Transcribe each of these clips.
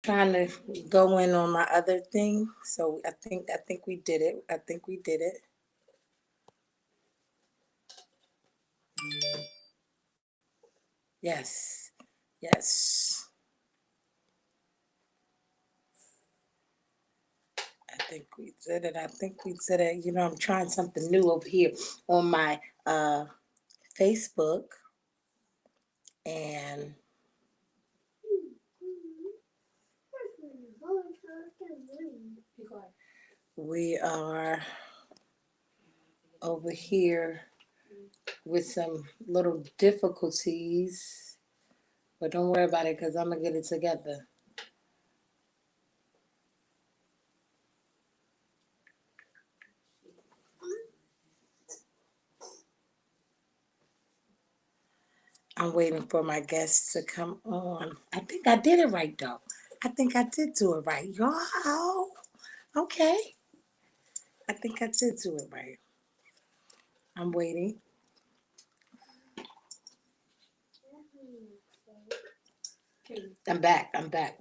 trying to go in on my other thing. So I think we did it. I think we did it. Yes. Yes. I think we did it. I think we did it. You know, I'm trying something new over here on my Facebook, and we are over here with some little difficulties, but don't worry about it because I'm gonna get it together. I'm waiting for my guests to come on. I think I did it right though. I think I did do it right. Y'all, okay. I think I did do it right. I'm waiting. I'm back. I'm back.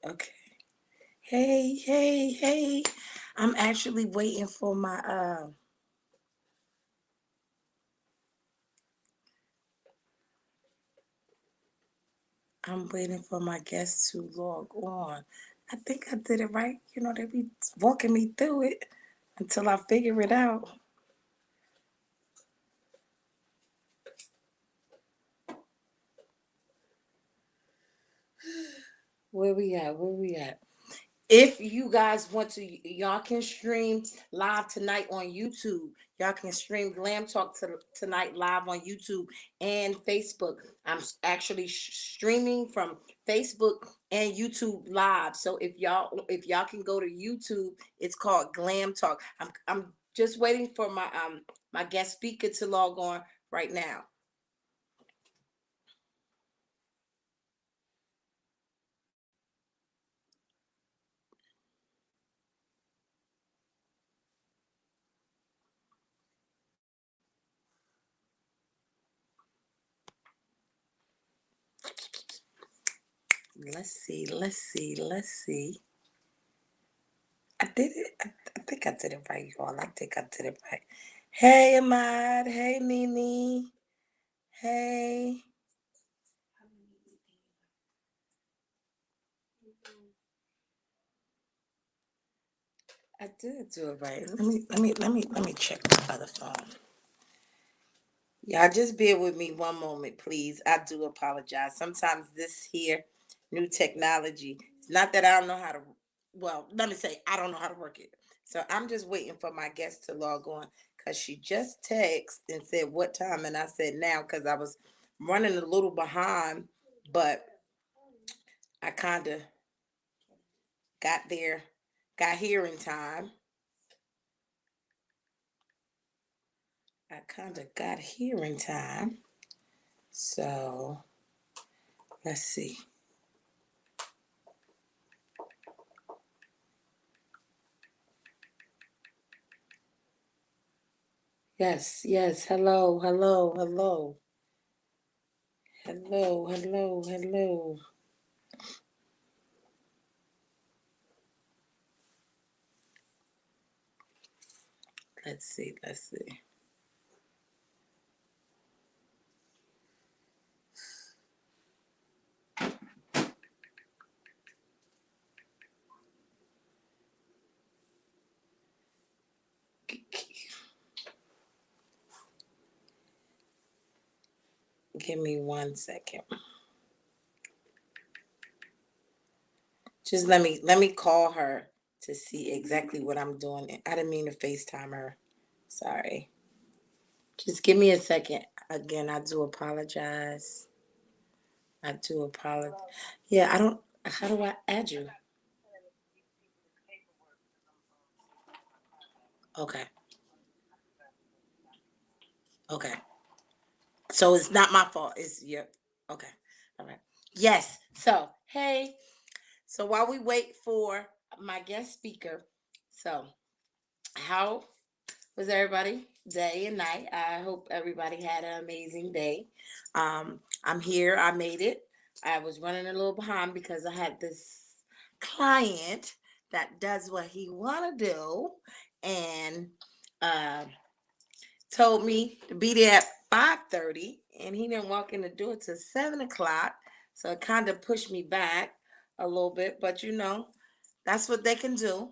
Okay. Hey, hey, hey. I'm actually waiting for my I'm waiting for my guests to log on. I think I did it right. You know, they be walking me through it until I figure it out. Where we at? Where we at? If you guys want to, y'all can stream live tonight on YouTube. Y'all can stream Glam Talk tonight live on YouTube and Facebook. I'm actually streaming from Facebook and YouTube live. So if y'all can go to YouTube, it's called Glam Talk. I'm just waiting for my guest speaker to log on right now. Let's see. Let's see. Let's see. I did it. I think I did it right, y'all. I think I did it right. Hey, Ahmad. Hey, Nene. Hey. I did do it right. Let me check my other phone. Y'all just bear with me one moment, please. I do apologize. Sometimes this here new technology, it's not that I don't know how to, well, let me say I don't know how to work it. So I'm just waiting for my guest to log on because she just texted and said what time, and I said now because I was running a little behind, but I kind of got there, got here in time. I kind of got here in time. So let's see. Yes, yes. Hello, hello, hello. Hello, hello, hello. Let's see, let's see. Give me 1 second. Just let me call her to see exactly what I'm doing. I didn't mean to FaceTime her. Sorry. Just give me a second. Again, I do apologize. I do apologize. Yeah, I don't. How do I add you? Okay. Okay. So it's not my fault. It's your. Okay. All right. Yes. So, hey. So while we wait for my guest speaker, so how was everybody day and night? I hope everybody had an amazing day. I'm here. I made it. I was running a little behind because I had this client that does what he want to do, and uh, told me to be there at 5:30, and he didn't walk in the door till 7 o'clock. So it kind of pushed me back a little bit, but that's what they can do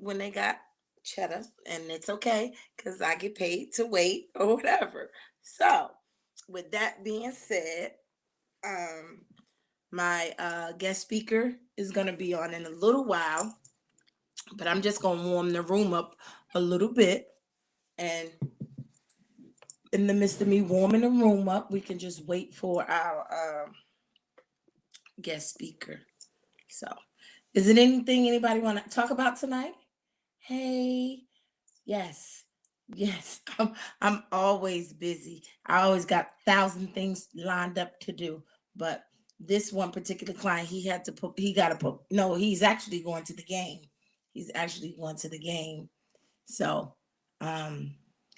when they got cheddar, and it's okay because I get paid to wait or whatever. So, with that being said, um, my guest speaker is going to be on in a little while, but I'm just going to warm the room up a little bit. And in the midst of me warming the room up, we can just wait for our guest speaker. So, is it anything anybody want to talk about tonight? Hey, yes, yes. I'm always busy. I always got 1,000 things lined up to do, but this one particular client, he had to put. He got to put. No, he's actually going to the game. He's actually going to the game. So, um,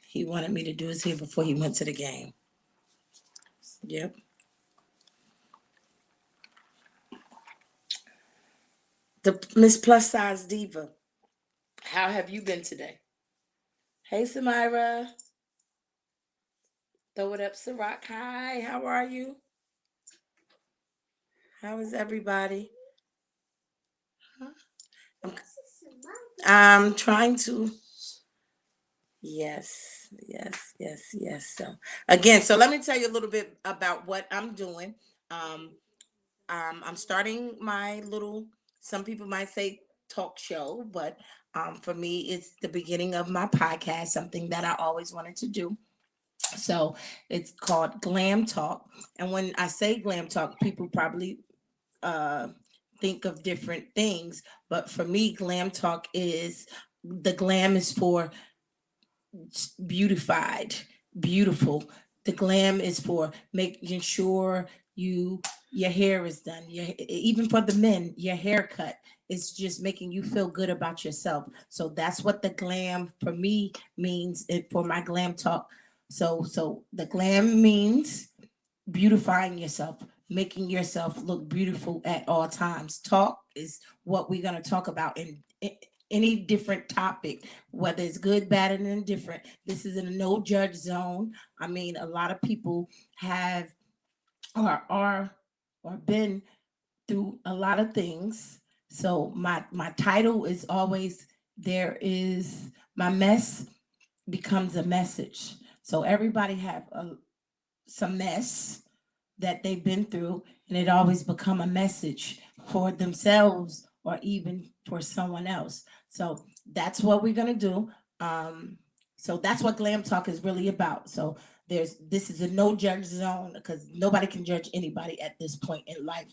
he wanted me to do his hair before he went to the game. Yep. The Miss Plus Size Diva. How have you been today? Hey, Samira. Throw it up, Ciroc. Hi, how are you? How is everybody? Huh? I'm, I'm trying to. Yes, yes, yes, yes. So again, so let me tell you a little bit about what I'm doing. Um, I'm starting my little. Some people might say talk show, but for me, it's the beginning of my podcast. Something that I always wanted to do. So it's called Glam Talk. And when I say Glam Talk, people probably uh, think of different things. But for me, Glam Talk is the glam is for beautified, beautiful. The glam is for making sure your hair is done. Even for the men, your haircut is just making you feel good about yourself. So that's what the glam for me means for my Glam Talk. So the glam means beautifying yourself, making yourself look beautiful at all times. Talk is what we're going to talk about in any different topic, whether it's good, bad, and indifferent. This is in a no judge zone. I mean, a lot of people have or or been through a lot of things. So my title is always there is my mess becomes a message. So everybody have some mess that they've been through, and it always become a message for themselves or even for someone else. So that's what we're gonna do. um so that's what Glam Talk is really about. So this is a no judge zone because nobody can judge anybody at this point in life.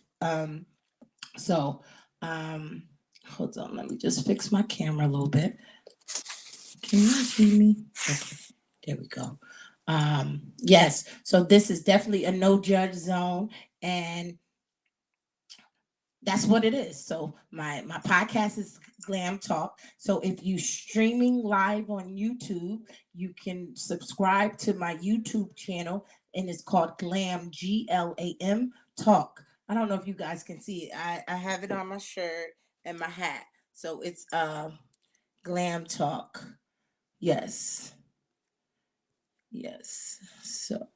So um hold on, let me just fix my camera a little bit. Can you see me? Okay, there we go. Yes, so this is definitely a no judge zone, and that's what it is. So my podcast is Glam Talk. So if you streaming live on YouTube, you can subscribe to my YouTube channel, and it's called Glam Talk. I don't know if you guys can see it. I have it on my shirt and my hat. So it's Glam Talk. Yes. Yes. So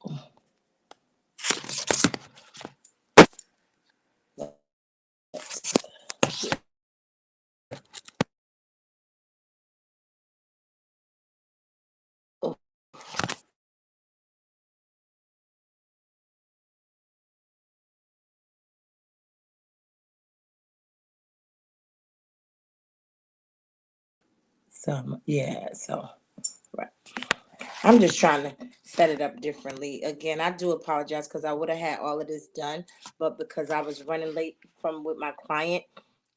yeah, so right. I'm just trying to set it up differently. Again, I do apologize because I would have had all of this done, but because I was running late from with my client,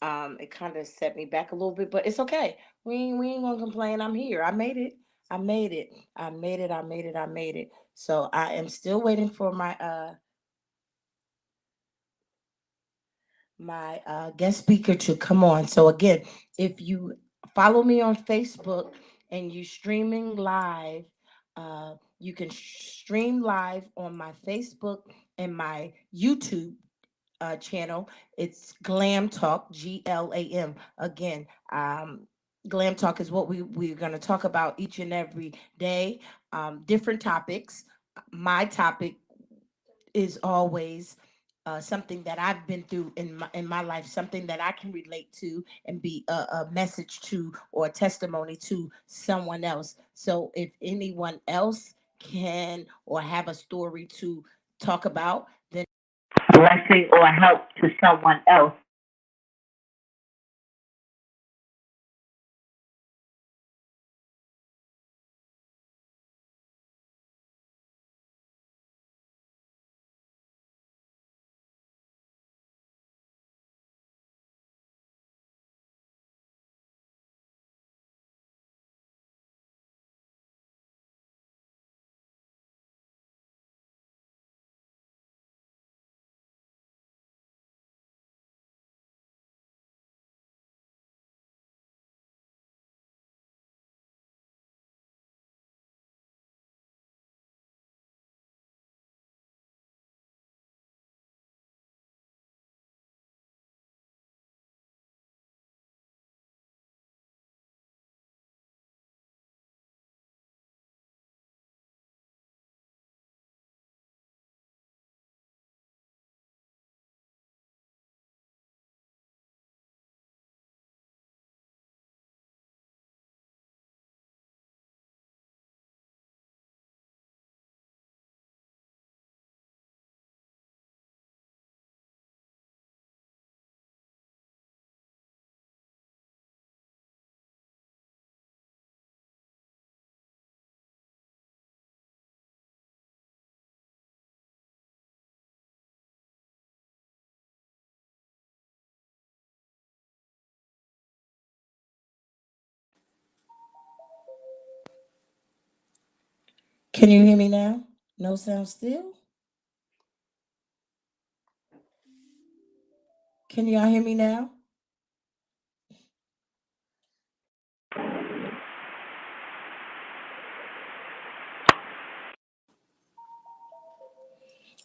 it kind of set me back a little bit. But it's okay. We ain't gonna complain. I'm here. I made it. I made it. I made it. I made it. I made it. So I am still waiting for guest speaker to come on. So again, if you follow me on Facebook and you streaming live, you can stream live on my Facebook and my YouTube channel. It's Glam Talk, GLAM. Again, Glam Talk is what we're going to talk about each and every day. Different topics. My topic is always something that I've been through in my life, something that I can relate to and be a message to or a testimony to someone else. So if anyone else can or have a story to talk about, then blessing or help to someone else. Can you hear me now? No sound still? Can y'all hear me now?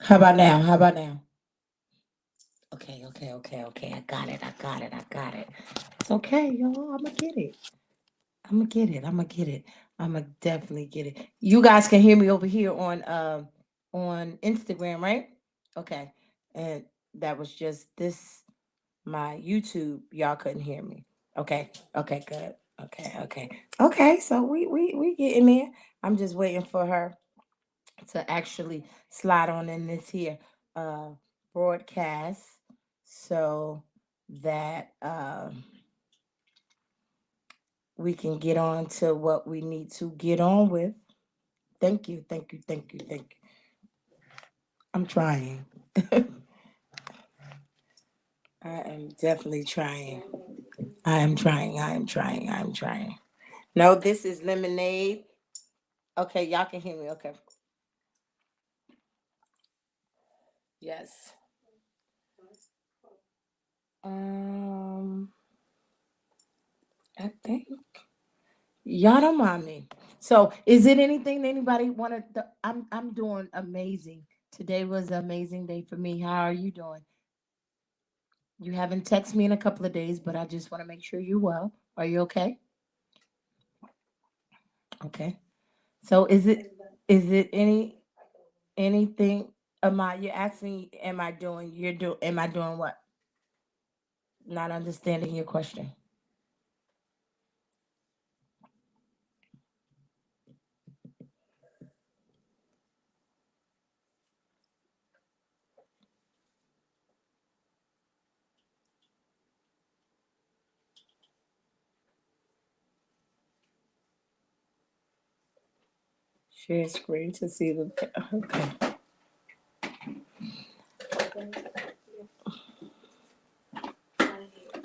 How about now? How about now? Okay, okay, okay, okay. I got it. I got it. I got it. It's okay, y'all. I'm gonna get it. I'm gonna get it. I'm gonna get it. I'm gonna definitely get it. You guys can hear me over here on Instagram, right? Okay. And that was just this my YouTube. Y'all couldn't hear me. Okay. Okay, good. Okay, okay. Okay, so we getting there. I'm just waiting for her to actually slide on in this here uh broadcast so that we can get on to what we need to get on with. Thank you, thank you, thank you, thank you. I'm trying. I am definitely trying. I am trying. I am trying. I am trying. No, this is lemonade. Okay, y'all can hear me. Okay. Yes. Um, I think y'all don't mind me. So, is it anything that anybody wanted? I'm doing amazing. Today was an amazing day for me. How are you doing? You haven't texted me in a couple of days, but I just want to make sure you're well. Are you okay? Okay. So, is it anything? Am I? You're asking? Am I doing? Am I doing what? Not understanding your question. Share screen to see the. Okay.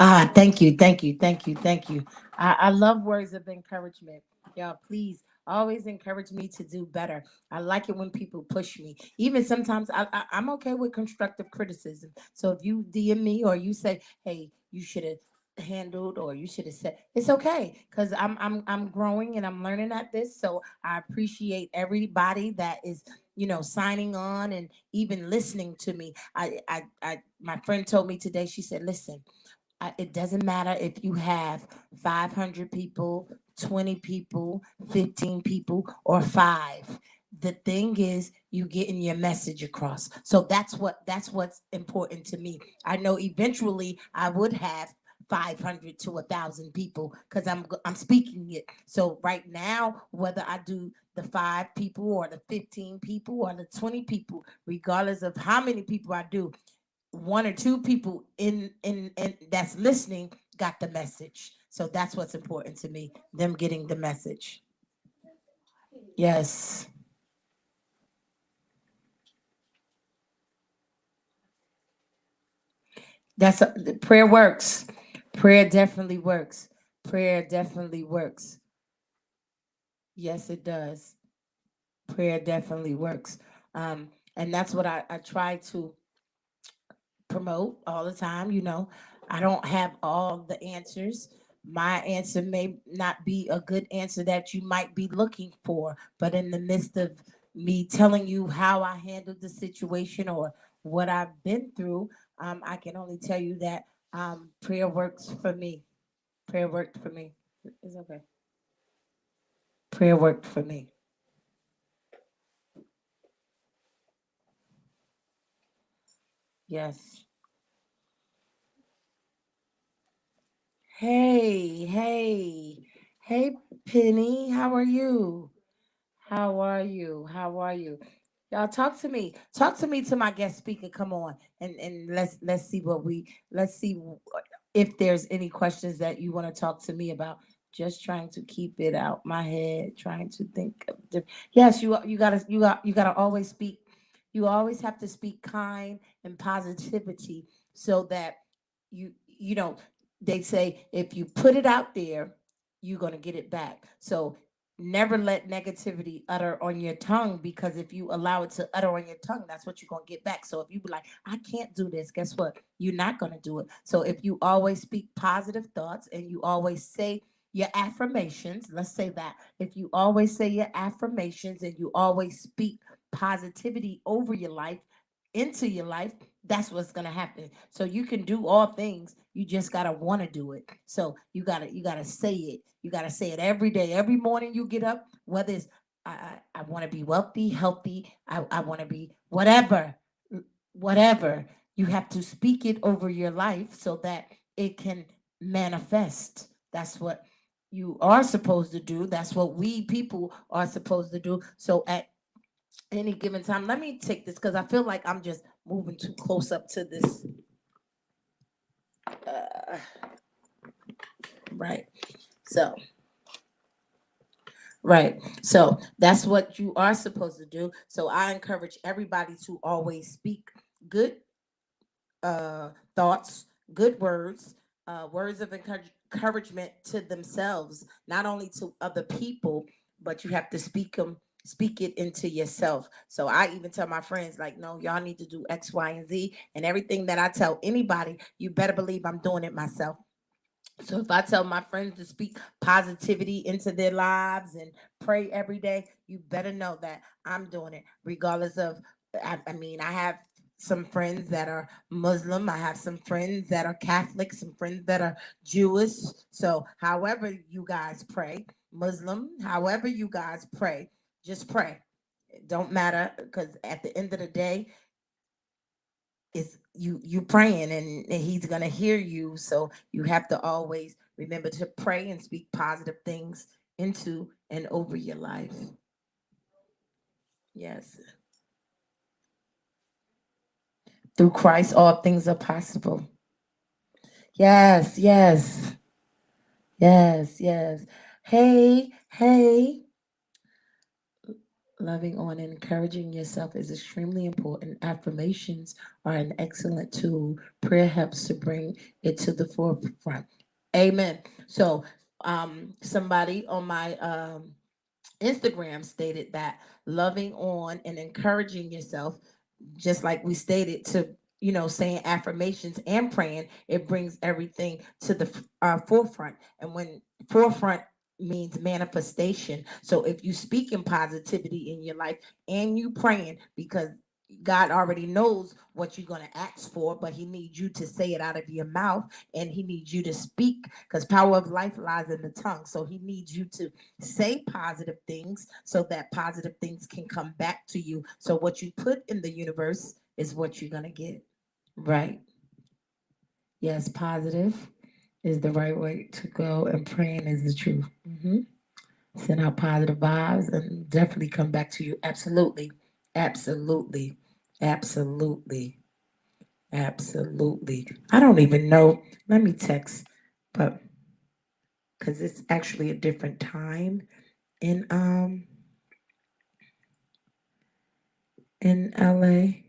Ah, thank you, thank you, thank you, thank you. I love words of encouragement. Y'all, please always encourage me to do better. I like it when people push me. Even sometimes I'm okay with constructive criticism. So if you DM me or you say, hey, you should have handled or you should have said, it's okay because I'm growing and I'm learning at this. So I appreciate everybody that is, signing on and even listening to me. My friend told me today, she said, listen, it doesn't matter if you have 500 people, 20 people, 15 people, or five. The thing is, you getting your message across. So that's what's important to me. I know eventually I would have 500 to 1,000 people because I'm speaking it. So right now, whether I do the 5 people or the 15 people or the 20 people, regardless of how many people I do, 1 or 2 people in that's listening got the message. So that's what's important to me, them getting the message. Yes, prayer works. Prayer definitely works. Prayer definitely works. Yes, it does. Prayer definitely works. And that's what I try to promote all the time. I don't have all the answers. My answer may not be a good answer that you might be looking for, but in the midst of me telling you how I handled the situation or what I've been through, I can only tell you that prayer works for me. Prayer worked for me. It's okay. Prayer worked for me. Yes. Hey, hey, hey, Penny, how are you? How are you? How are you? Y'all talk to me. Talk to me to my guest speaker. Come on. And let's see let's see if there's any questions that you want to talk to me about. Just trying to keep it out my head, trying to think of yes, you gotta always speak. You always have to speak kind and positivity so that you know they say if you put it out there, you're gonna get it back. So never let negativity utter on your tongue, because if you allow it to utter on your tongue, that's what you're going to get back. So if you be like, I can't do this, guess what? You're not going to do it. So if you always speak positive thoughts and you always say your affirmations, let's say that. If you always say your affirmations and you always speak positivity over your life, into your life, that's what's going to happen. So you can do all things, you just got to want to do it. So you got to say it. You got to say it every day, every morning you get up, whether it's I want to be wealthy, healthy, I want to be whatever. You have to speak it over your life so that it can manifest. That's what you are supposed to do. That's what we people are supposed to do. So at any given time, let me take this because I feel like I'm just moving too close up to this. Uh, right. So, right. So that's what you are supposed to do. So I encourage everybody to always speak good thoughts, good words, words of encouragement to themselves, not only to other people, but you have to speak it into yourself. So I even tell my friends, like, no, y'all need to do X, Y, and Z. And everything that I tell anybody, you better believe I'm doing it myself. So if I tell my friends to speak positivity into their lives and pray every day, you better know that I'm doing it, regardless of. I mean, I have some friends that are Muslim. I have some friends that are Catholic. Some friends that are Jewish. So however you guys pray, Muslim, however you guys pray, just pray. It don't matter, because at the end of the day, is you praying, and he's gonna hear you. So you have to always remember to pray and speak positive things into and over your life. Yes. Through Christ all things are possible. Yes, yes, yes. Hey, hey. Loving on and encouraging yourself is extremely important. Affirmations are an excellent tool. Prayer helps to bring it to the forefront. Amen. So somebody on my Instagram stated that loving on and encouraging yourself, just like we stated, to saying affirmations and praying, it brings everything to the forefront. And when forefront means manifestation, so if you speak in positivity in your life and you praying, because God already knows what you're going to ask for, but he needs you to say it out of your mouth, and he needs you to speak, because power of life lies in the tongue. So he needs you to say positive things so that positive things can come back to you. So what you put in the universe is what you're going to get. Right. Yes, positive is the right way to go, and praying is the truth. Send out positive vibes and definitely come back to you. Absolutely. Absolutely. Absolutely. Absolutely. I don't even know. Let me text, but because it's actually a different time in LA.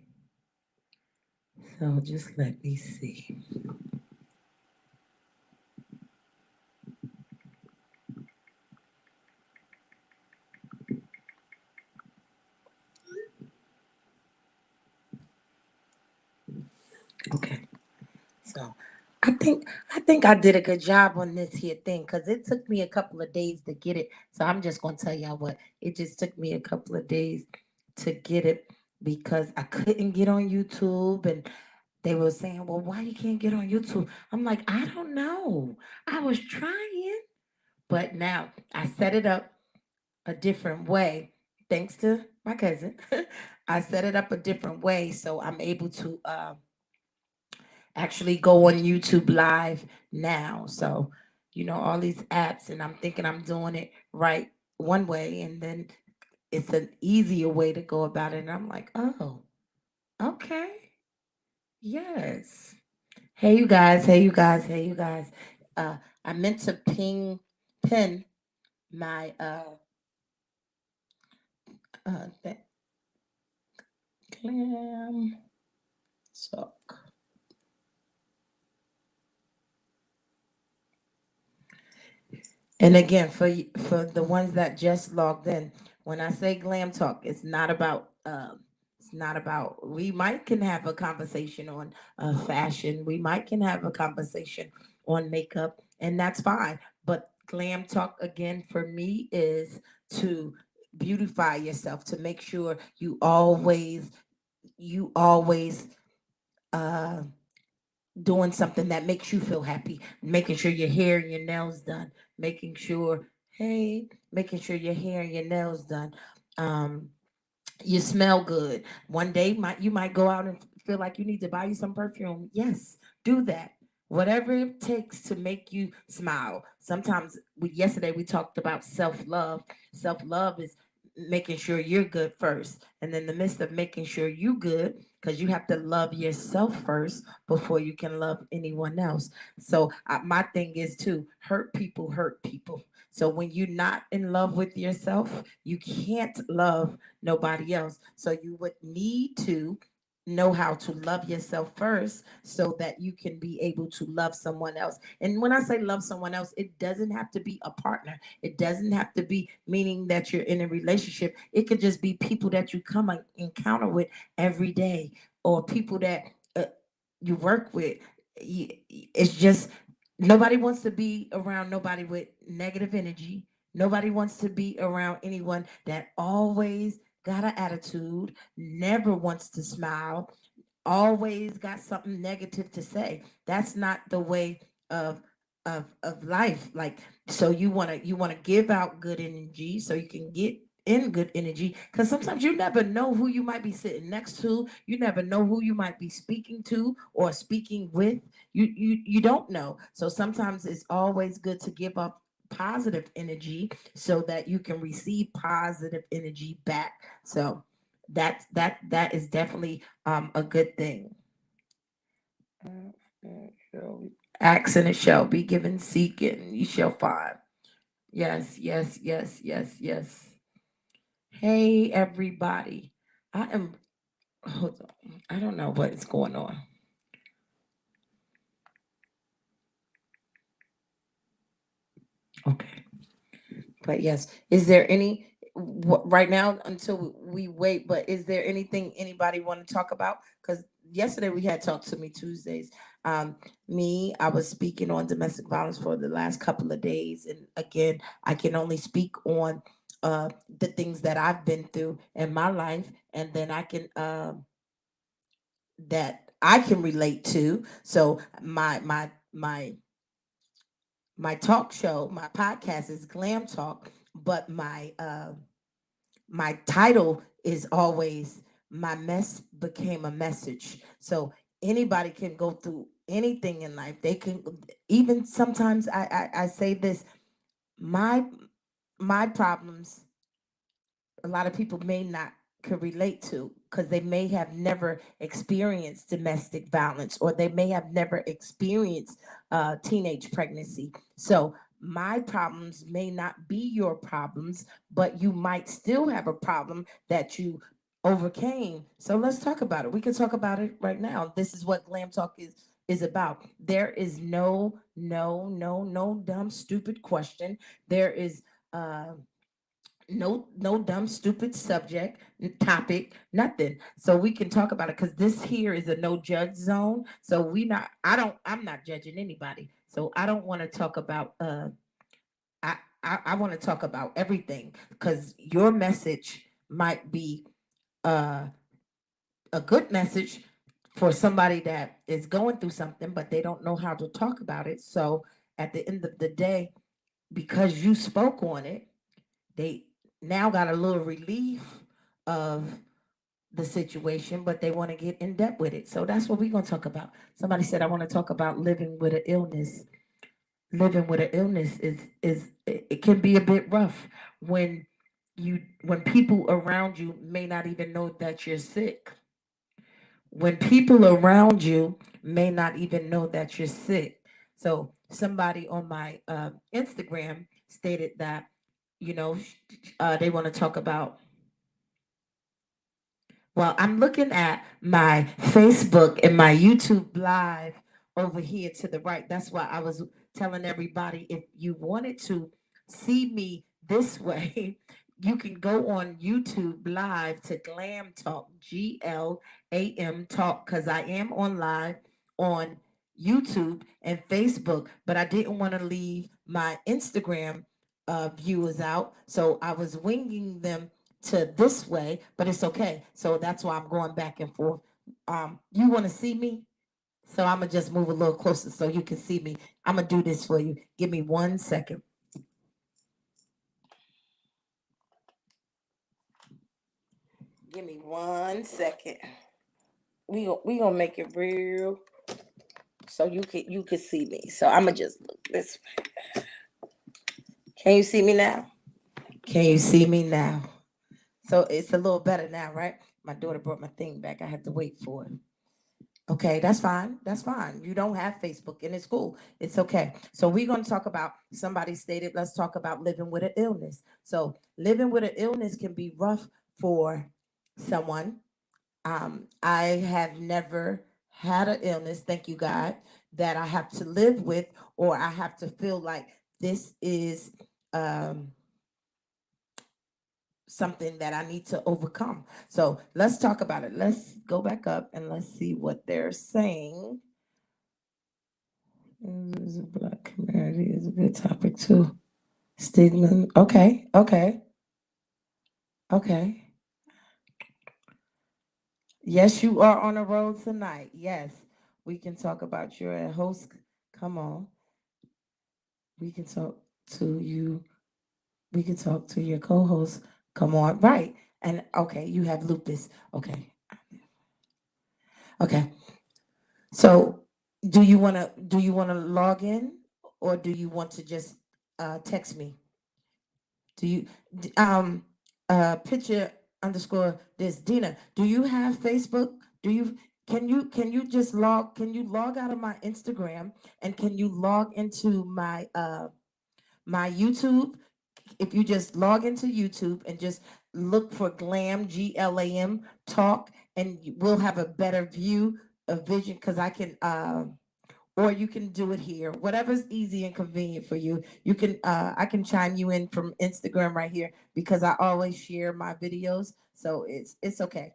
So just let me see. Okay. So I think I did a good job on this here thing, because it took me a couple of days to get it. So I'm just gonna tell y'all what, it just took me a couple of days to get it, because I couldn't get on YouTube, and they were saying, well, why you can't get on YouTube? I'm like, I don't know. I was trying, but now I set it up a different way, thanks to my cousin. I set it up a different way, so I'm able to actually go on YouTube live now. So, all these apps, and I'm thinking I'm doing it right one way, and then it's an easier way to go about it. And I'm like, oh, okay. Yes. Hey, you guys. Hey, you guys. Hey, you guys. I meant to pin my that Glam talk. And again, for the ones that just logged in, when I say Glam Talk, it's not about we might can have a conversation on fashion. We might can have a conversation on makeup, and that's fine. But Glam Talk, again, for me, is to beautify yourself, to make sure you always uh doing something that makes you feel happy, making sure your hair and your nails done, making sure your hair and your nails done. Um, you smell good. One day you might go out and feel like you need to buy you some perfume. Yes, do that. Whatever it takes to make you smile. Sometimes yesterday we talked about self-love. Self-love is making sure you're good first. And in the midst of making sure you good, because you have to love yourself first before you can love anyone else. So my thing is to hurt people hurt people. So when you're not in love with yourself, you can't love nobody else. So you would need to know how to love yourself first so that you can be able to love someone else. And when I say love someone else, it doesn't have to be a partner. It doesn't have to be meaning that you're in a relationship. It could just be people that you come and encounter with every day, or people that you work with. It's just nobody wants to be around nobody with negative energy. Nobody wants to be around anyone that always got an attitude, never wants to smile, always got something negative to say. That's not the way of of life. Like, so you want to give out good energy so you can get in good energy, because sometimes you never know who you might be sitting next to. You never know who you might be speaking to or speaking with. You don't know. So sometimes it's always good to give up positive energy so that you can receive positive energy back. So that is definitely a good thing. Ask and it shall be given, seek it and you shall find. Yes, yes, yes, yes, yes. Hey everybody. I am hold on. I don't know what is going on. Okay. But yes, is there any right now until we wait. But is there anything anybody want to talk about? Because yesterday we had Talk to Me Tuesdays. Um, I was speaking on domestic violence for the last couple of days, and again, I can only speak on the things that I've been through in my life, and then I can that I can relate to. So my talk show, my podcast is Glam Talk, but my title is always My Mess Became a Message. So anybody can go through anything in life. They can, even sometimes I say this, my my problems a lot of people may not could relate to because they may have never experienced domestic violence, or they may have never experienced teenage pregnancy. So my problems may not be your problems, but you might still have a problem that you overcame. So let's talk about it. We can talk about it right now. This is what Glam Talk is about. There is no dumb stupid question. There is no dumb stupid subject, topic, nothing. So we can talk about it, because this here is a no judge zone. So I'm not judging anybody. So I don't want to talk about I want to talk about everything, because your message might be uh a good message for somebody that is going through something, but they don't know how to talk about it. So at the end of the day, because you spoke on it, they now got a little relief of the situation, but they want to get in depth with it. So that's what we're going to talk about. Somebody said, I want to talk about living with an illness. Living with an illness is it can be a bit rough when when people around you may not even know that you're sick. When people around you may not even know that you're sick. So somebody on my Instagram stated that, you know, they want to talk about. Well, I'm looking at my Facebook and my YouTube live over here to the right. That's why I was telling everybody, if you wanted to see me this way, you can go on YouTube live to Glam Talk, GLAM Talk, because I am on live on YouTube and Facebook, but I didn't want to leave my Instagram viewers out. So I was winging them to this way, but it's okay. So that's why I'm going back and forth. You want to see me? So I'm gonna just move a little closer so you can see me. I'm gonna do this for you. Give me 1 second. Give me 1 second. We gonna make it real so you can see me. So I'm gonna just look this way. Can you see me now? Can you see me now? So it's a little better now, right? My daughter brought my thing back. I had to wait for it. Okay, that's fine. That's fine. You don't have Facebook and it's cool. It's okay. So we're going to talk about, somebody stated, let's talk about living with an illness. So living with an illness can be rough for someone. I have never had an illness, thank you God, that I have to live with, or I have to feel like this is um something that I need to overcome. So let's talk about it. Let's go back up and let's see what they're saying. Black community is a good topic too. Stigma. Okay. Okay. Okay. Yes, you are on the road tonight. Yes. We can talk about your host. Come on. We can talk to you. We can talk to your co-host. Come on. Right. And okay, you have lupus. Okay. Okay. So do you wanna log in, or do you want to just text me? Do you picture underscore this Dina? Do you have Facebook? Do you can you just log out of my Instagram, and can you log into my YouTube? If you just log into YouTube and just look for Glam, GLAM Talk, and we'll have a better view of vision, because I can or you can do it here. Whatever's easy and convenient for you. You can I can chime you in from Instagram right here because I always share my videos. So it's okay.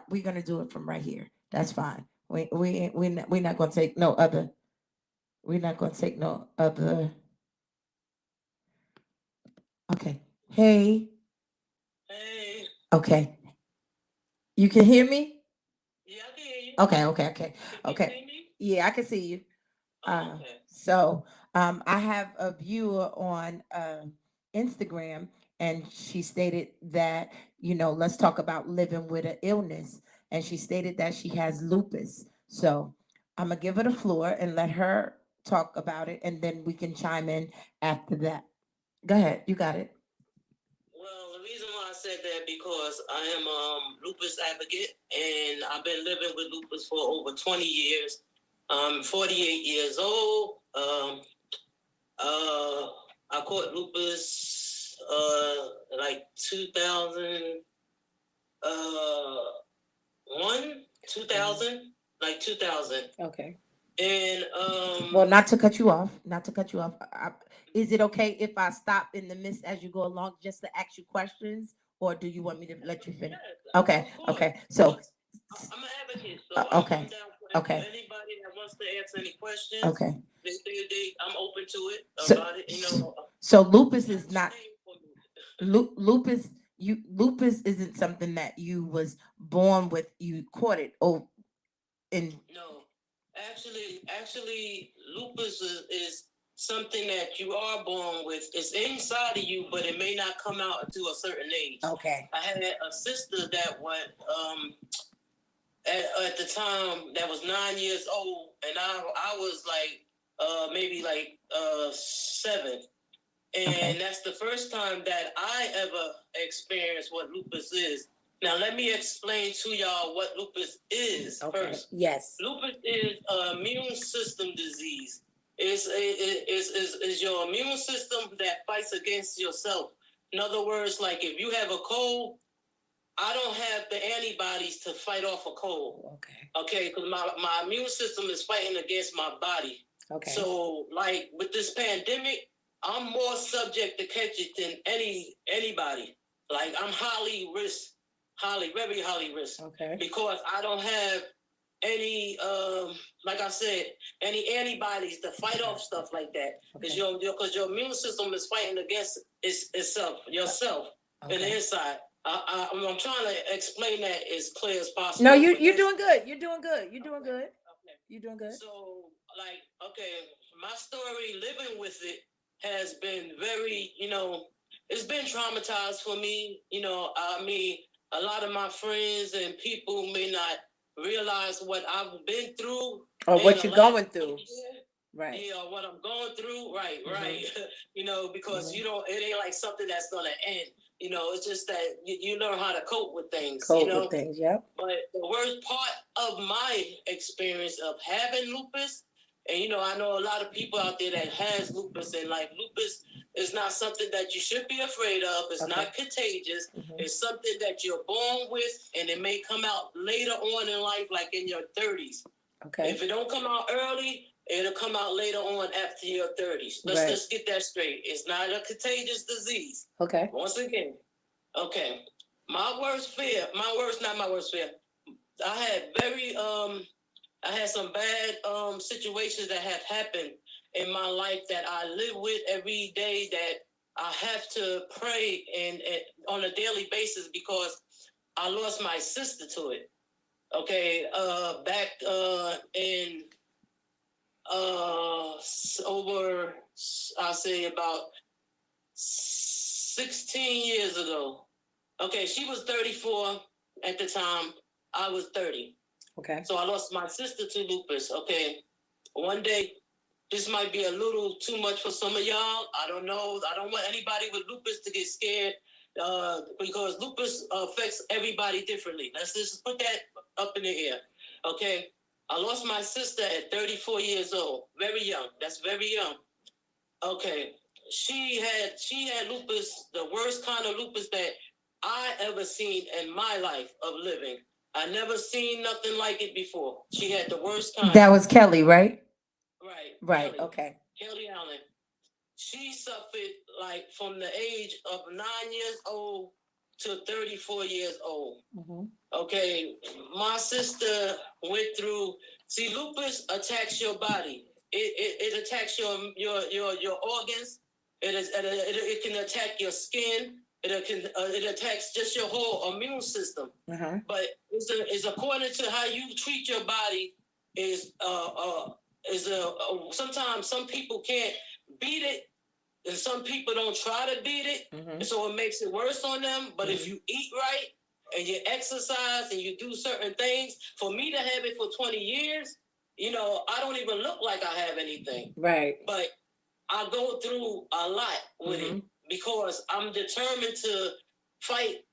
We're gonna do it from right here. That's fine. We're not gonna take no other. We're not gonna take no other. Okay. Hey. Hey. Okay. You can hear me? Yeah, I can hear you. Okay. Okay. Can you see me? Yeah, I can see you. Okay. So I have a viewer on Instagram, and she stated that, let's talk about living with an illness. And she stated that she has lupus. So I'm going to give her the floor and let her talk about it, and then we can chime in after that. Go ahead. You got it. Well, the reason why I said that because I am lupus advocate, and I've been living with lupus for over 20 years. I'm 48 years old. I caught lupus like 2000, like 2000. Okay. And well, not to cut you off, is it okay if I stop in the midst as you go along just to ask you questions, or do you want me to let you finish? Okay, okay. So I'm an advocate, so okay, I'm down for okay. Anybody that wants to ask any questions. Okay. I'm open to it about it. So lupus is not lupus. Lupus isn't something that you was born with. You caught it. Oh, in no. Actually, lupus is something that you are born with. It's inside of you, but it may not come out until a certain age. Okay. I had a sister that went at the time that was 9 years old, and I was like maybe like 7. And okay. That's the first time that I ever experienced what lupus is. Now, let me explain to y'all what lupus is first. Yes. Lupus is an immune system disease. It's your immune system that fights against yourself. In other words, like if you have a cold, I don't have the antibodies to fight off a cold. Okay. Okay, because my immune system is fighting against my body. Okay. So, like with this pandemic, I'm more subject to catch it than anybody. Like I'm very highly risk. Okay. Because I don't have any, like I said, any antibodies to fight off stuff like that. Because your immune system is fighting against yourself okay. in the inside. I'm trying to explain that as clear as possible. No, you're doing good. You're doing good. You're doing good. Okay. You're doing good. So, like, okay, my story living with it has been very, it's been traumatized for me. I mean, a lot of my friends and people may not realize what I've been through. Or what you're going through. Right. Yeah, what I'm going through. Right, mm-hmm. Right. Because mm-hmm. It ain't like something that's going to end. It's just that you learn how to cope with things. With things, yep. But the worst part of my experience of having lupus, and I know a lot of people out there that has lupus, and like lupus is not something that you should be afraid of. It's okay. Not contagious. Mm-hmm. It's something that you're born with, and it may come out later on in life, like in your 30s. Okay. If it don't come out early, it'll come out later on after your 30s. Let's just get that straight. It's not a contagious disease. Okay. Once again. Okay. Not my worst fear. I had some bad situations that have happened in my life that I live with every day, that I have to pray and on a daily basis, because I lost my sister to it. Okay. Back in over, I'll say about 16 years ago. Okay, she was 34 at the time. I was 30. Okay. So I lost my sister to lupus. Okay. One day, this might be a little too much for some of y'all. I don't know. I don't want anybody with lupus to get scared because lupus affects everybody differently. Let's just put that up in the air. Okay. I lost my sister at 34 years old. Very young. That's very young. Okay. She had lupus, the worst kind of lupus that I ever seen in my life of living. I never seen nothing like it before. She had the worst kind. That was Kelly, right? Right. Okay. Kelly Allen. She suffered like from the age of 9 years old to 34 years old. Mm-hmm. Okay, my sister went through. See, lupus attacks your body. It attacks your organs. It can attack your skin. It attacks just your whole immune system. Uh-huh. But it's according to how you treat your body. Is sometimes some people can't beat it, and some people don't try to beat it, and so it makes it worse on them. But if you eat right and you exercise and you do certain things, for me to have it for 20 years, I don't even look like I have anything. Right. But I go through a lot with it because I'm determined to fight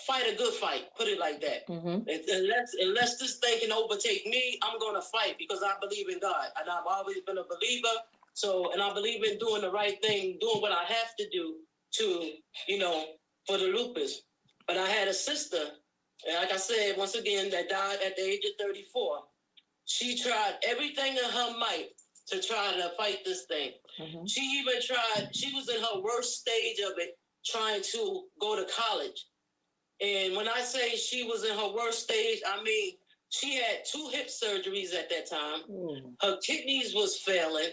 fight a good fight. Put it like that. Unless this thing can overtake me, I'm gonna fight because I believe in God, and I've always been a believer. So, and I believe in doing the right thing, doing what I have to do to, for the lupus. But I had a sister, and like I said, once again, that died at the age of 34. She tried everything in her might to try to fight this thing. She even tried, she was in her worst stage of it, trying to go to college. And when I say she was in her worst stage, I mean, she had 2 hip surgeries at that time. Her kidneys was failing.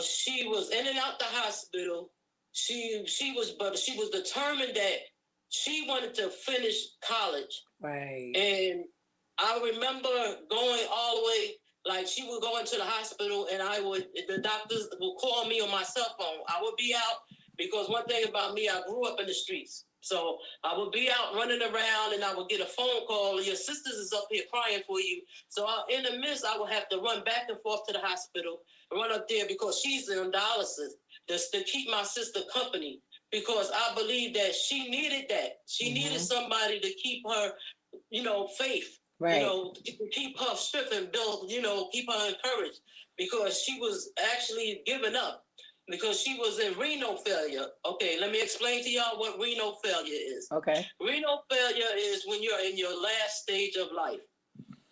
She was in and out the hospital. She was determined that she wanted to finish college. Right. And I remember going all the way, like she would go into the hospital, and the doctors would call me on my cell phone. I would be out because one thing about me, I grew up in the streets. So I would be out running around, and I would get a phone call. Your sisters is up here crying for you. So in the midst, I would have to run back and forth to the hospital, run up there because she's in dialysis, just to keep my sister company. Because I believe that she needed that. She needed somebody to keep her, faith. Right. To keep her strength and build, keep her encouraged. Because she was actually giving up. Because she was in renal failure. Okay, let me explain to y'all what renal failure is. Okay. Renal failure is when you're in your last stage of life.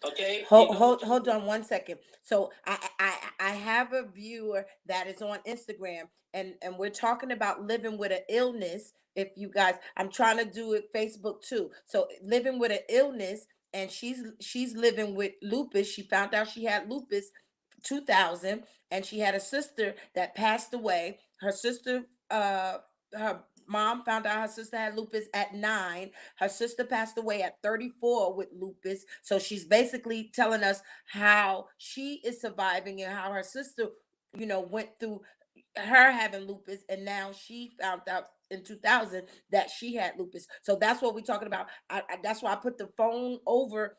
Okay. Hold on 1 second. So I have a viewer that is on Instagram, and we're talking about living with an illness. If you guys, I'm trying to do it Facebook too. So living with an illness, and she's living with lupus. She found out she had lupus 2000, and she had a sister that passed away. Her sister, her mom found out her sister had lupus at 9. Her sister passed away at 34 with lupus. So she's basically telling us how she is surviving and how her sister, went through her having lupus, and now she found out in 2000 that she had lupus. So that's what we're talking about. That's why I put the phone over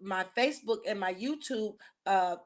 my Facebook and my YouTube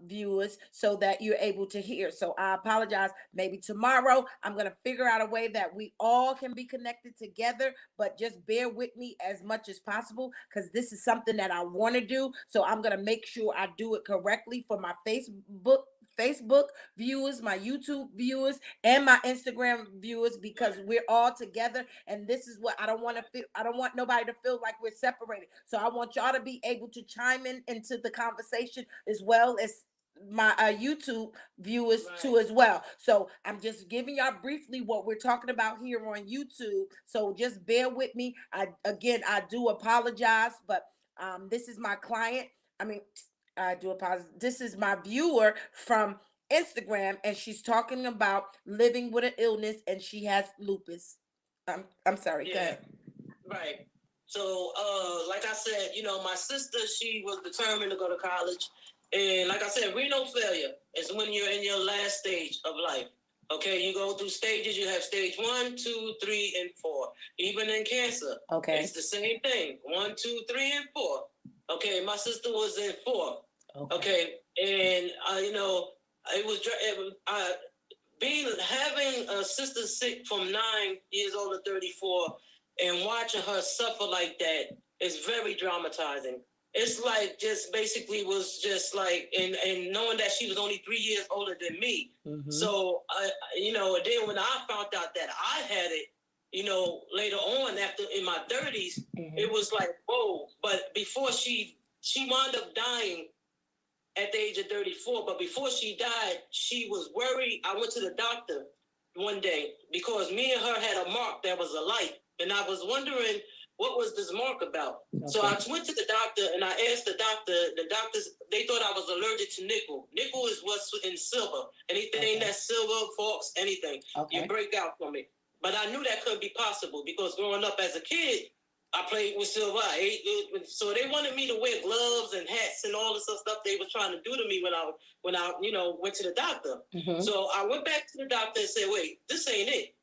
viewers so that you're able to hear. So I apologize. Maybe tomorrow I'm going to figure out a way that we all can be connected together, but just bear with me as much as possible because this is something that I want to do. So I'm going to make sure I do it correctly for my Facebook viewers, my YouTube viewers, and my Instagram viewers, because we're all together. And this is what I don't want to feel. I don't want nobody to feel like we're separated. So I want y'all to be able to chime in into the conversation as well as my YouTube viewers too as well. So I'm just giving y'all briefly what we're talking about here on YouTube. So just bear with me. I do apologize, but this is my client. I mean, I do apologize. This is my viewer from Instagram, and she's talking about living with an illness, and she has lupus. I'm sorry. Yeah. Go ahead. Right. So, like I said, my sister, she was determined to go to college. And like I said, renal failure is when you're in your last stage of life. Okay, you go through stages. You have stage 1, 2, 3, and 4. Even in cancer, it's the same thing. 1, 2, 3, and 4. Okay, my sister was in 4. Okay, and it was having a sister sick from 9 years old to 34, and watching her suffer like that is very dramatizing. It's like just basically was just like, and knowing that she was only 3 years older than me. So, then when I found out that I had it, later on after in my 30s, it was like, whoa. But before she wound up dying at the age of 34. But before she died, she was worried. I went to the doctor one day because me and her had a mark that was alike. And I was wondering, what was this mark about? Okay. So I went to the doctor and I asked the doctor. The doctors, they thought I was allergic to nickel. Nickel is what's in silver. Anything that's silver, forks, anything, you break out from it. But I knew that couldn't be possible because growing up as a kid, I played with silver. So they wanted me to wear gloves and hats and all this other stuff they were trying to do to me when I went to the doctor. Mm-hmm. So I went back to the doctor and said, wait, this ain't it.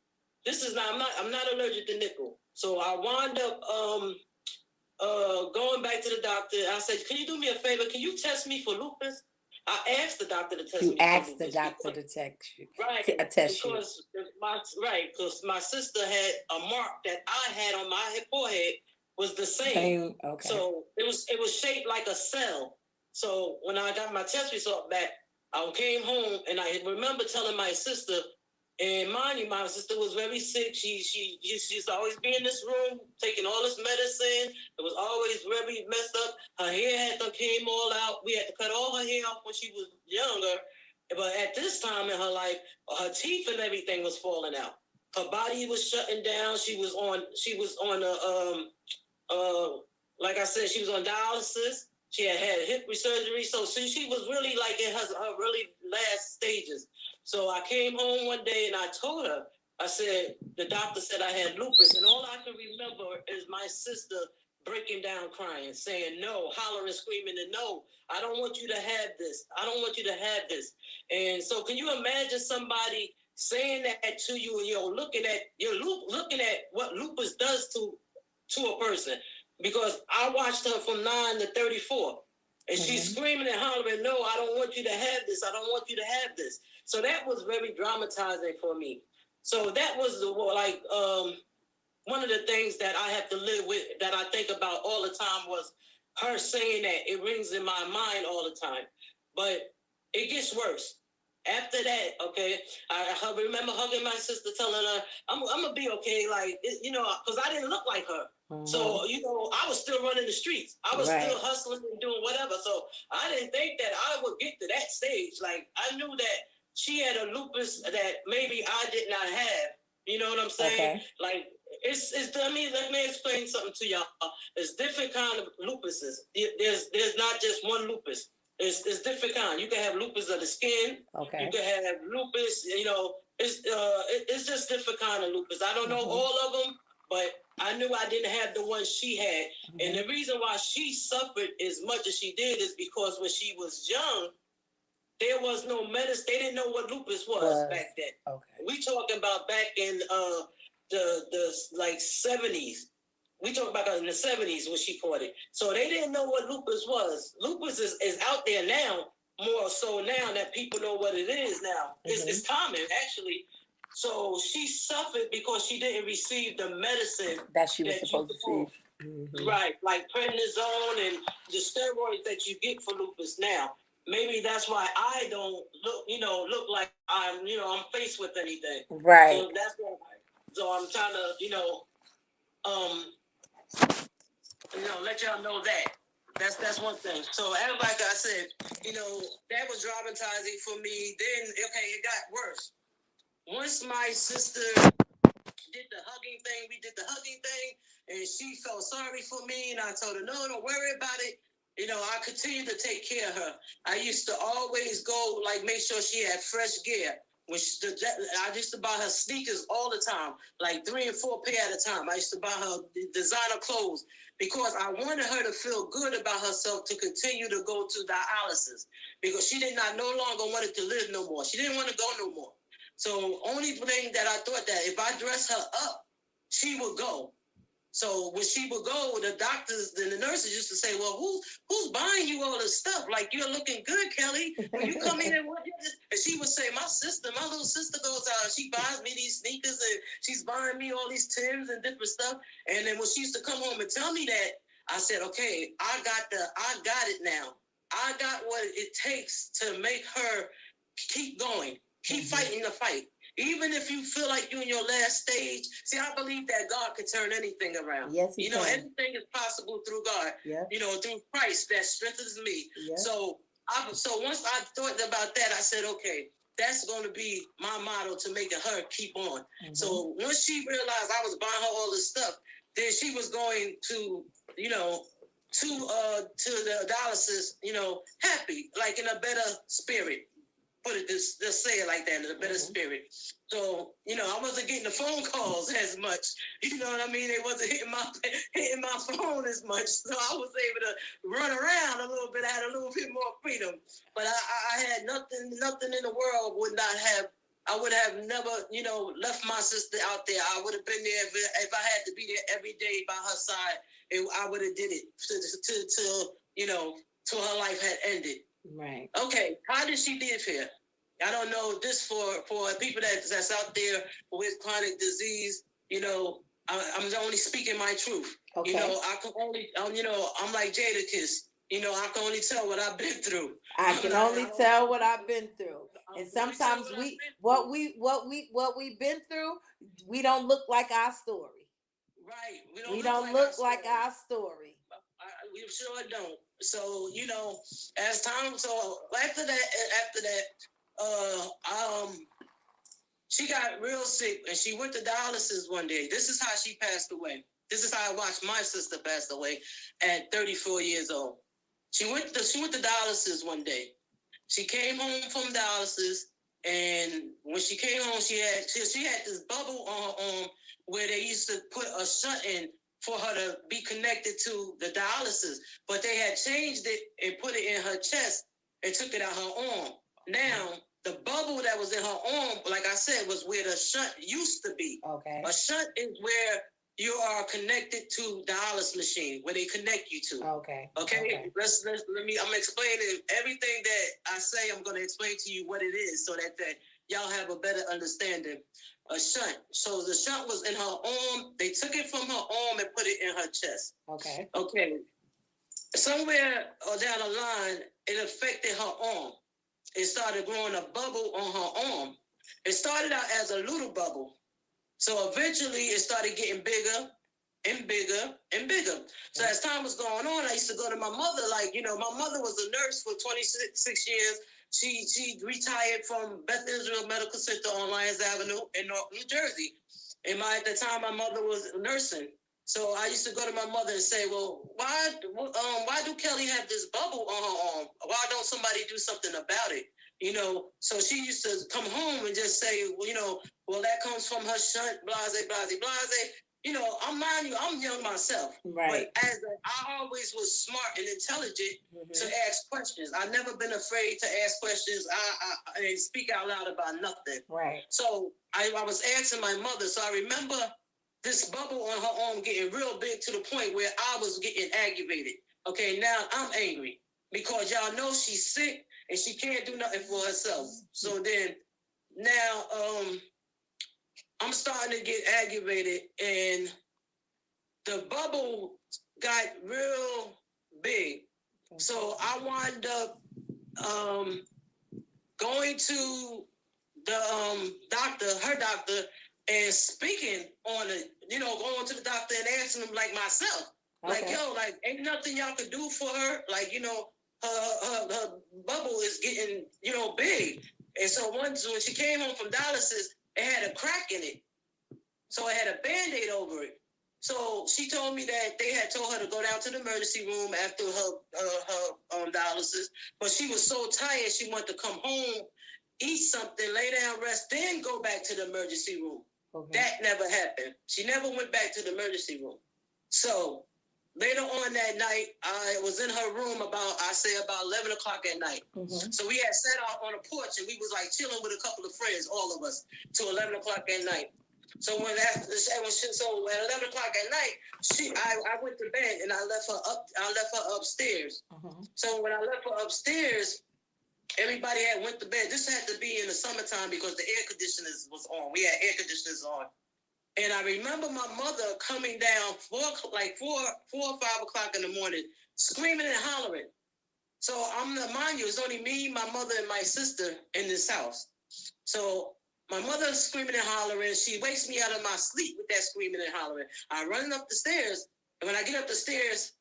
This is not, I'm not allergic to nickel. So I wound up going back to the doctor. I said, can you do me a favor? Can you test me for lupus? I asked the doctor to test me. You asked the doctor to test you. Right. Because my sister had a mark that I had on my forehead was the same. Okay. So it was shaped like a cell. So when I got my test result back, I came home and I remember telling my sister, and mind you, my sister was very sick. She used to always be in this room taking all this medicine. It was always very messed up. Her hair came all out. We had to cut all her hair off when she was younger. But at this time in her life, her teeth and everything was falling out. Her body was shutting down. She was on like I said, she was on dialysis. She had hip surgery. So she was really like in her really last stages. So I came home one day and I told her, I said, the doctor said I had lupus. And all I can remember is my sister breaking down crying, saying no, hollering, screaming, and no, I don't want you to have this. I don't want you to have this. And so can you imagine somebody saying that to you and you're looking at what lupus does to a person? Because I watched her from 9 to 34. And she's screaming and hollering, no, I don't want you to have this. I don't want you to have this. So that was very dramatizing for me. So that was one of the things that I have to live with, that I think about all the time, was her saying that. It rings in my mind all the time. But it gets worse. After that, I remember hugging my sister, telling her, I'm going to be okay, because I didn't look like her. Mm-hmm. So, I was still running the streets. I was still hustling and doing whatever. So I didn't think that I would get to that stage. Like, I knew that she had a lupus that maybe I did not have. You know what I'm saying? Okay. Like, let me explain something to y'all. There's different kind of lupuses. There's not just one lupus. It's different kind. You can have lupus of the skin. Okay. You can have lupus. It's just different kind of lupus. I don't know all of them, but I knew I didn't have the one she had. Mm-hmm. And the reason why she suffered as much as she did is because when she was young, there was no medicine. They didn't know what lupus was back then. Okay. We talking about back in the 70s. We talk about in the 70s when she caught it. So they didn't know what lupus was. Lupus is out there now, more so now that people know what it is now. Mm-hmm. It's common, actually. So she suffered because she didn't receive the medicine that she was supposed to receive. Mm-hmm. Right, like prednisone and the steroids that you get for lupus now. Maybe that's why I don't look like I'm faced with anything. Right. So that's why. So I'm trying to, let y'all know that. That's one thing. So, like I said, that was traumatizing for me. Then, it got worse. Once my sister did the hugging thing, we did the hugging thing, and she felt sorry for me, and I told her, no, don't worry about it. I continued to take care of her. I used to always go, make sure she had fresh gear. I used to buy her sneakers all the time, like 3 and 4 pair at a time. I used to buy her designer clothes because I wanted her to feel good about herself to continue to go to dialysis, because she did not no longer wanted to live no more. She didn't want to go no more. So only thing that I thought that if I dress her up, she would go. So when she would go, the doctors and the nurses used to say, well, who's buying you all this stuff? Like, you're looking good, Kelly. When you come in and she would say, my little sister goes out, she buys me these sneakers and she's buying me all these Timbs and different stuff. And then when she used to come home and tell me that, I said, okay, I got it now. I got what it takes to make her keep going, keep fighting the fight. Even if you feel like you're in your last stage, see, I believe that God can turn anything around. Yes, He can. Anything is possible through God. Yeah. Through Christ that strengthens me. Yeah. So So once I thought about that, I said, okay, that's going to be my motto to make her keep on. So once she realized I was buying her all this stuff, then she was going to, to the dialysis, happy, like in a better spirit. Put it just say it like that, in a better spirit. So, I wasn't getting the phone calls as much. You know what I mean? They wasn't hitting my phone as much. So I was able to run around a little bit. I had a little bit more freedom. But I had nothing in the world I would have never, left my sister out there. I would have been there if I had to be there every day by her side. I would have did it till her life had ended. Right. Okay, how did she live here? I don't know. This for people that's out there with chronic disease. I'm only speaking my truth. Okay. I can only, I'm like Jadakiss. I can only tell what I've been through. I can only tell what I've been through. And sometimes what we've been through, we don't look like our story. Right. We don't look like our story. We sure don't. So, as time, so after that, she got real sick and she went to dialysis one day. This is how she passed away. This is how I watched my sister pass away at 34 years old. She went to dialysis one day. She came home from dialysis, and when she came home, she had this bubble on her arm where they used to put a shunt in for her to be connected to the dialysis, but they had changed it and put it in her chest and took it out her arm. Now, the bubble that was in her arm, like I said, was where the shunt used to be. Okay. A shunt is where you are connected to dialysis machine, where they connect you to. Okay. Okay. I'm explaining everything that I say. I'm going to explain to you what it is so that y'all have a better understanding. A shunt. So the shunt was in her arm. They took it from her arm and put it in her chest. Okay. Okay. Somewhere down the line, it affected her arm. It started growing a bubble on her arm. It started out as a little bubble. So eventually it started getting bigger and bigger and bigger. So as time was going on, I used to go to my mother. My mother was a nurse for 26 years. She retired from Beth Israel Medical Center on Lyons Avenue in North New Jersey. And at the time, my mother was nursing. So I used to go to my mother and say, well, why do Kelly have this bubble on her arm? Why don't somebody do something about it? So she used to come home and just say, well, that comes from her shunt, blase, blase, blase. I'm young myself. Right. But I always was smart and intelligent to ask questions. I've never been afraid to ask questions. I speak out loud about nothing. Right. So I was asking my mother. So I remember this bubble on her arm getting real big to the point where I was getting aggravated. Okay, now I'm angry because y'all know she's sick and she can't do nothing for herself. So then now I'm starting to get aggravated, and the bubble got real big. So I wound up going to the her doctor, and speaking on it, going to the doctor and asking him like myself, okay. Ain't nothing y'all could do for her. Her bubble is getting, big. And so once when she came home from dialysis, it had a crack in it. So it had a Band-Aid over it. So she told me that they had told her to go down to the emergency room after her dialysis. But she was so tired, she wanted to come home, eat something, lay down, rest, then go back to the emergency room. Okay. That never happened. She never went back to the emergency room. So later on that night, I was in her room about 11 o'clock at night. Mm-hmm. So we had sat out on a porch and we was chilling with a couple of friends, all of us, till 11 o'clock at night. So at 11 o'clock at night, I went to bed and I left her upstairs. Mm-hmm. So when I left her upstairs, everybody had went to bed. This had to be in the summertime because the air conditioners was on. We had air conditioners on. And I remember my mother coming down 4 or 5 o'clock in the morning, screaming and hollering. So mind you, it's only me, my mother, and my sister in this house. So my mother's screaming and hollering. She wakes me out of my sleep with that screaming and hollering. I run up the stairs, and when I get up the stairs,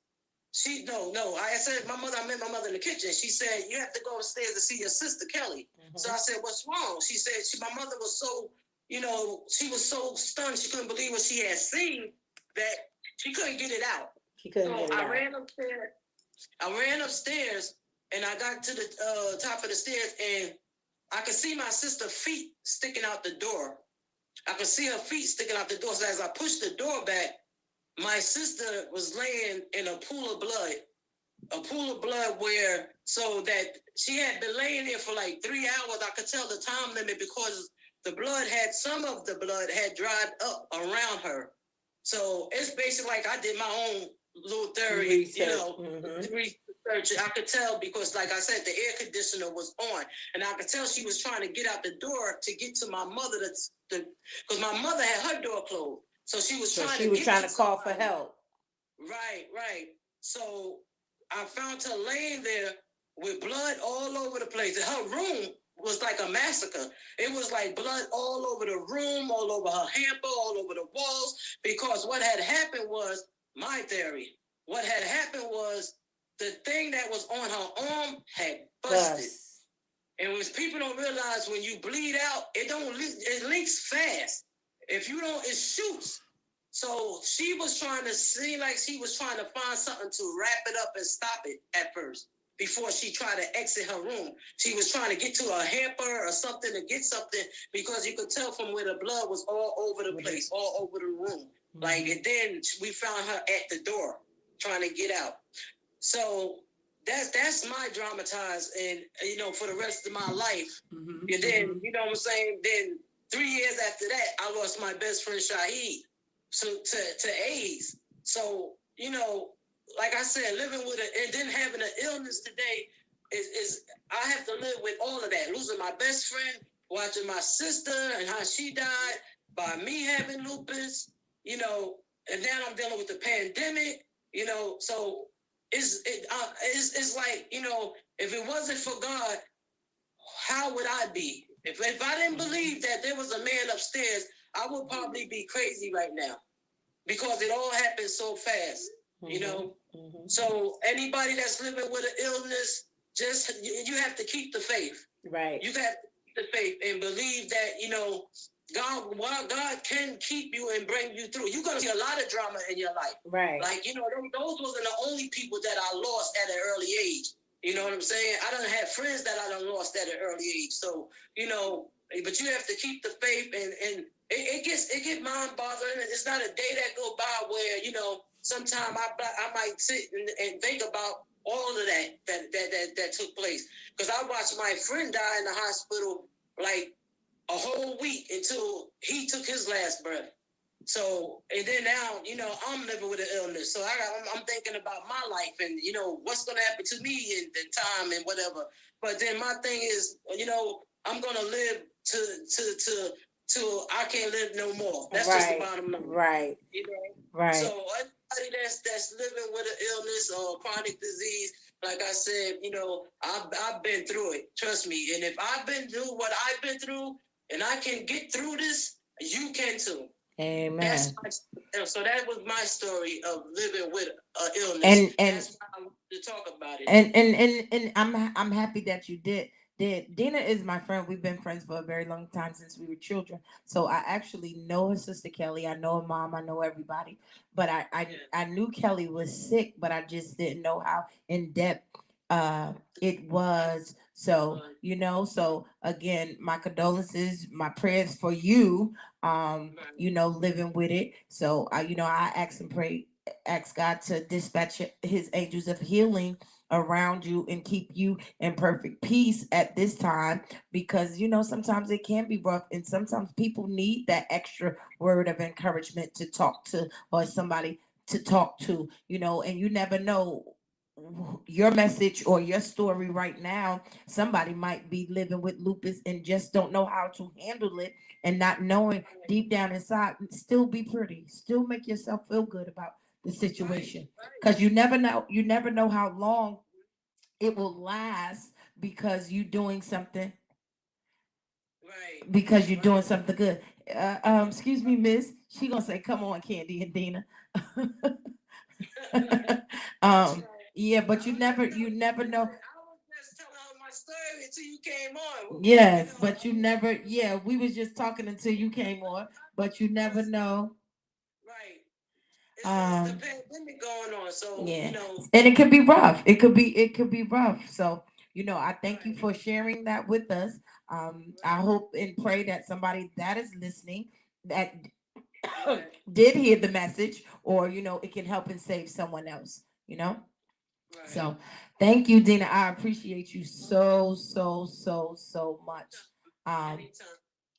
She no. I said my mother. I met my mother in the kitchen. She said you have to go upstairs to see your sister Kelly. So I said, what's wrong? She said my mother was so she was so stunned she couldn't believe what she had seen that she couldn't get it out. She couldn't get it out. Ran upstairs. I ran upstairs and I got to the top of the stairs and I could see my sister's feet sticking out the door. I could see her feet sticking out the door. So as I pushed the door back, my sister was laying in a pool of blood where, so that she had been laying there for like 3 hours. I could tell the time limit because some of the blood had dried up around her. So it's basically like I did my own little theory, research. Research. I could tell because, like I said, the air conditioner was on, and I could tell she was trying to get out the door to get to my mother. Because my mother had her door closed. So she was trying to call for help. Right. So I found her laying there with blood all over the place. Her room was like a massacre. It was like blood all over the room, all over her hamper, all over the walls. Because what had happened was, my theory, what had happened was the thing that was on her arm had busted. And when people don't realize when you bleed out, it links fast. If you don't, it shoots. So she was trying to seem like she was trying to find something to wrap it up and stop it at first before she tried to exit her room. She was trying to get to a hamper or something to get something because you could tell from where the blood was all over the place, all over the room. Like, and then we found her at the door trying to get out. So that's my dramatized, and for the rest of my life. And then you know what I'm saying. Then 3 years after that, I lost my best friend Shaheed to AIDS. So like I said, living with it and then having an illness today is I have to live with all of that. Losing my best friend, watching my sister and how she died, by me having lupus, and now I'm dealing with the pandemic, so it's like, if it wasn't for God, how would I be? If I didn't believe that there was a man upstairs, I would probably be crazy right now because it all happened so fast, So anybody that's living with an illness, just you have to keep the faith. Right. You have to keep the faith and believe that, God can keep you and bring you through. You're going to see a lot of drama in your life. Right. Like, those wasn't the only people that I lost at an early age. You know what I'm saying? I done had friends that I done lost at an early age. So, but you have to keep the faith and it gets mind boggling. It's not a day that go by where, sometime I might sit and think about all of that took place. Because I watched my friend die in the hospital like a whole week until he took his last breath. So, and then now, I'm living with an illness. So I'm thinking about my life and, what's going to happen to me in time and whatever. But then my thing is, I'm going to live till I can't live no more. That's just the bottom line. Right. Right. So anybody that's living with an illness or chronic disease, like I said, I've been through it. Trust me. And if I've been through what I've been through and I can get through this, you can too. Amen. So that was my story of living with an illness. And that's why I wanted to talk about it. And I'm happy that you did. Dina is my friend. We've been friends for a very long time since we were children. So I actually know her sister Kelly. I know her mom. I know everybody. But I knew Kelly was sick, but I just didn't know how in depth it was. So so again, my condolences, my prayers for you. Living with it. So I ask God to dispatch his angels of healing around you and keep you in perfect peace at this time, because sometimes it can be rough and sometimes people need that extra word of encouragement to talk to, or somebody to talk to, and you never know your message or your story right now. Somebody might be living with lupus and just don't know how to handle it, and not knowing deep down inside, still be pretty, still make yourself feel good about the situation, because you never know how long it will last, because you're doing something good. Excuse me, miss. She gonna say, come on, Candy and Dina. Yeah, but you never know. I was just telling her my story until you came on. Yes, but you never. Yeah, we was just talking until you came on, but you never know. Right. It's the pandemic going on, so Yeah, and it could be rough. It could be rough. So I thank you Right. for sharing that with us. I hope and pray that somebody that is listening that Right. did hear the message, or it can help and save someone else. Right. So thank you, Dina. I appreciate you so, so, so, so much. Um,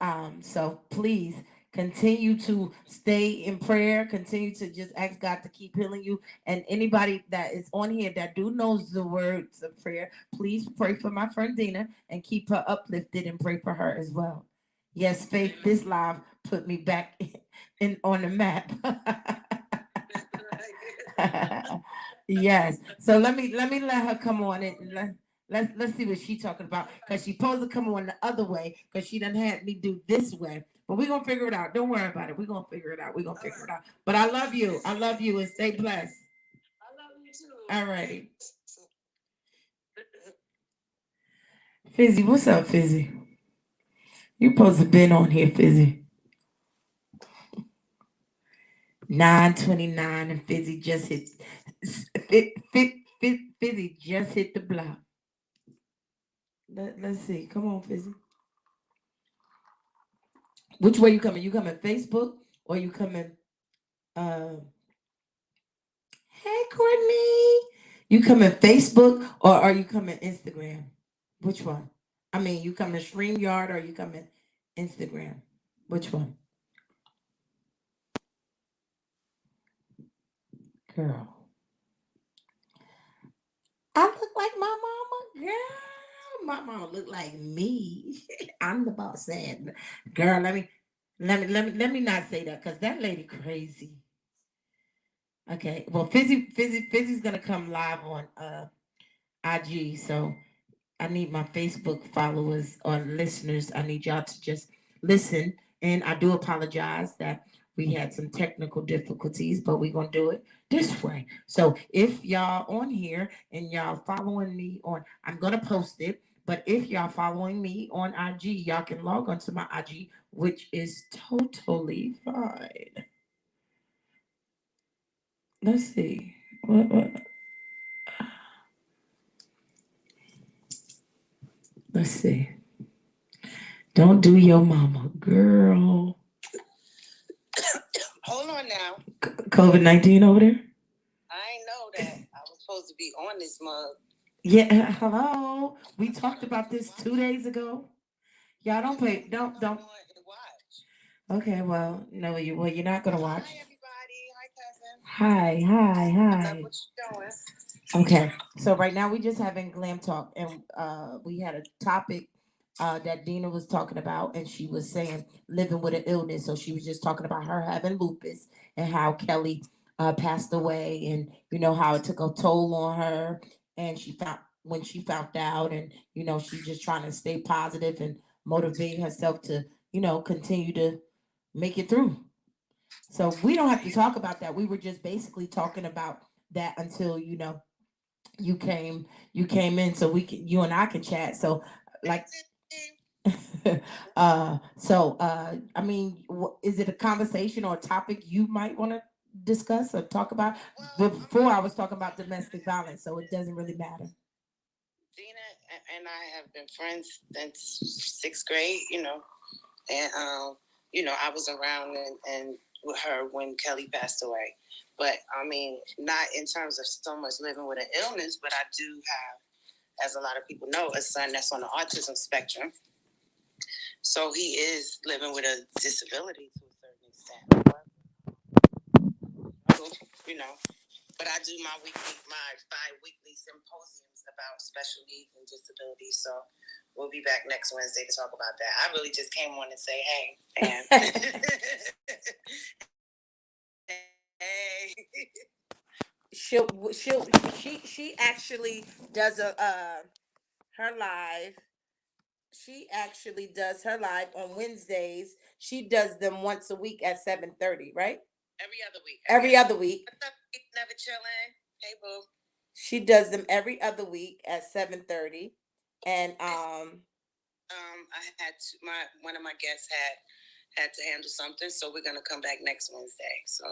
Anytime. so please continue to stay in prayer, continue to just ask God to keep healing you. And anybody that is on here that do knows the words of prayer, please pray for my friend Dina and keep her uplifted and pray for her as well. Yes, Faith, this live put me back in on the map. Yes. So let her come on and let's see what she talking about, because she supposed to come on the other way because she done had me do this way. But we're gonna figure it out. Don't worry about it. We're gonna figure it out. We're gonna figure it out. But I love you. I love you, and stay blessed. I love you too. All righty. Fizzy, what's up, Fizzy? You supposed to been on here, Fizzy. 9:29 and Fizzy just hit Fizzy just hit the block. Let's see. Come on, Fizzy. Which way you coming? You coming Facebook or you coming uh hey Courtney? You coming Facebook or are you coming Instagram? Which one? I mean, you coming StreamYard or you coming Instagram? Which one? Girl. I look like my mama, girl. My mama look like me. I'm the boss saying, girl. Let me not say that because that lady crazy. Okay, well, Fizzy's gonna come live on IG. So I need my Facebook followers or listeners. I need y'all to just listen. And I do apologize that we had some technical difficulties, but we're gonna do it this way. So if y'all on here and y'all following me on, I'm gonna post it. But if y'all following me on IG, y'all can log onto my IG, which is totally fine. Let's see. What? Let's see. Don't do your mama, girl. Hold on now. COVID-19 over there? I ain't know that I was supposed to be on this mug. Yeah, hello. We talked about this 2 days ago. Y'all don't play. Don't. Okay, well, no, you're not gonna watch. Hi everybody. Hi, hi, Hi cousin. hi. What you doing? Okay, so right now we just having glam talk, and we had a topic that Dina was talking about, and she was saying living with an illness. So she was just talking about her having lupus and how Kelly passed away, and how it took a toll on her, and she found when she found out, and she's just trying to stay positive and motivate herself to continue to make it through. So we don't have to talk about that. We were just basically talking about that until you came in so you and I can chat. So like I mean, is it a conversation or a topic you might want to discuss or talk about? Before I was talking about domestic violence, so it doesn't really matter. Dina and I have been friends since sixth grade, and I was around and with her when Kelly passed away. But I mean, not in terms of so much living with an illness, but I do have, as a lot of people know, a son that's on the autism spectrum. So he is living with a disability to a certain extent. You know, but I do my bi-weekly symposiums about special needs and disabilities. So we'll be back next Wednesday to talk about that. I really just came on and say hey, and hey. She actually does a her live. She actually does her live on Wednesdays. She does them once a week at 7:30, right? Every other week. Every other week. Never chilling. Hey, boo. She does them every other week at 7:30, and I had to, one of my guests had to handle something, so we're gonna come back next Wednesday. So